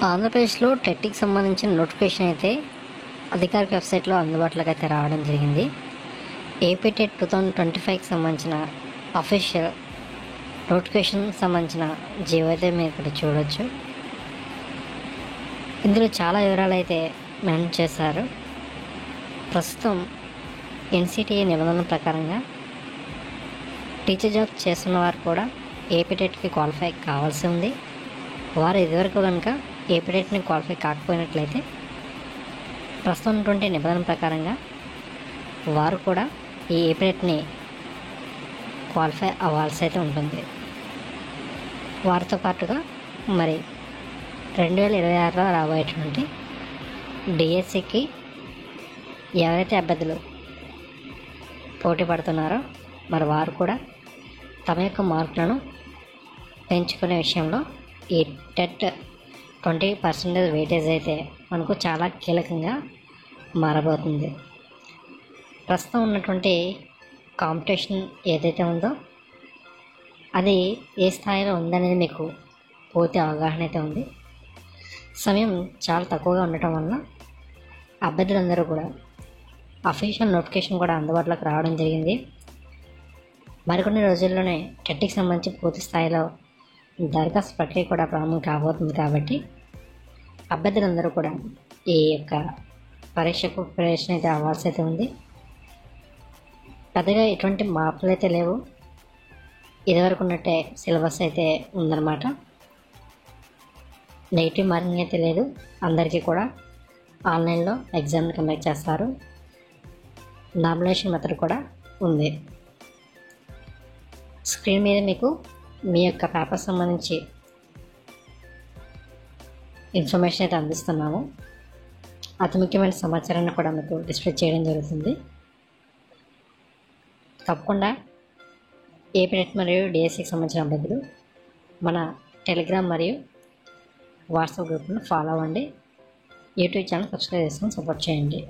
ఆంధ్రప్రదేశ్లో టెట్కి సంబంధించిన నోటిఫికేషన్ అయితే అధికారిక వెబ్సైట్లో అందుబాటులోకి అయితే రావడం జరిగింది. ఏపీ టెట్ 2025కి సంబంధించిన అఫీషియల్ నోటిఫికేషన్ సంబంధించిన జీవో అయితే మీరు ఇక్కడ చూడవచ్చు. ఇందులో చాలా వివరాలు అయితే మెన్షన్ చేశారు. ప్రస్తుతం ఎన్సిటిఏ నిబంధనల ప్రకారంగా టీచర్ జాబ్ చేస్తున్న వారు కూడా ఏపీ టెట్కి క్వాలిఫై కావాల్సి ఉంది. వారు ఇదివరకు కనుక ఏపీ టెట్ని క్వాలిఫై కాకపోయినట్లయితే ప్రస్తుతం ఉన్నటువంటి నిబంధనల ప్రకారంగా వారు కూడా ఈ ఏపీ టెట్ని క్వాలిఫై అవ్వాల్సి అయితే ఉంటుంది. వారితో పాటుగా మరి 2026లో రాబోయేటువంటి డిఎస్సికి ఎవరైతే అభ్యర్థులు పోటీ పడుతున్నారో మరి వారు కూడా తమ యొక్క మార్కులను పెంచుకునే విషయంలో ఈ టెట్ 20% వెయిటేజ్ అయితే మనకు చాలా కీలకంగా మారబోతుంది. ప్రస్తుతం ఉన్నటువంటి కాంపిటీషన్ ఏదైతే ఉందో అది ఏ స్థాయిలో ఉందనేది మీకు పూర్తి అవగాహన అయితే ఉంది. సమయం చాలా తక్కువగా ఉండటం వల్ల అభ్యర్థులందరూ కూడా అఫీషియల్ నోటిఫికేషన్ కూడా అందుబాటులోకి రావడం జరిగింది. మరికొన్ని రోజుల్లోనే టెట్కి సంబంధించి పూర్తి స్థాయిలో దరఖాస్తు ప్రక్రియ కూడా ప్రారంభం కాబోతుంది. కాబట్టి అభ్యర్థులందరూ కూడా ఈ యొక్క పరీక్షకు ప్రిపరేషన్ అయితే అవ్వాల్సి అయితే ఉంది. పెద్దగా ఎటువంటి మార్పులు అయితే లేవు, ఇదివరకు ఉన్నట్టే సిలబస్ అయితే ఉందన్నమాట. నెగిటివ్ మార్కింగ్ అయితే లేదు. అందరికీ కూడా ఆన్లైన్లో ఎగ్జామ్ని కండక్ట్ చేస్తారు. నామినేషన్ మెథడ్ కూడా ఉంది. స్క్రీన్ మీద మీకు మీ యొక్క పేపర్ సంబంధించి ఇన్ఫర్మేషన్ అయితే అందిస్తున్నాము. అతి ముఖ్యమైన సమాచారాన్ని కూడా మీకు డిస్ప్లే చేయడం జరుగుతుంది. తప్పకుండా ఏపీ టెట్ మరియు డిఎస్సికి సంబంధించిన అభ్యర్థులు మన టెలిగ్రామ్ మరియు వాట్సాప్ గ్రూప్ను ఫాలో అవ్వండి. యూట్యూబ్ ఛానల్ సబ్స్క్రైబ్ చేసుకొని సపోర్ట్ చేయండి.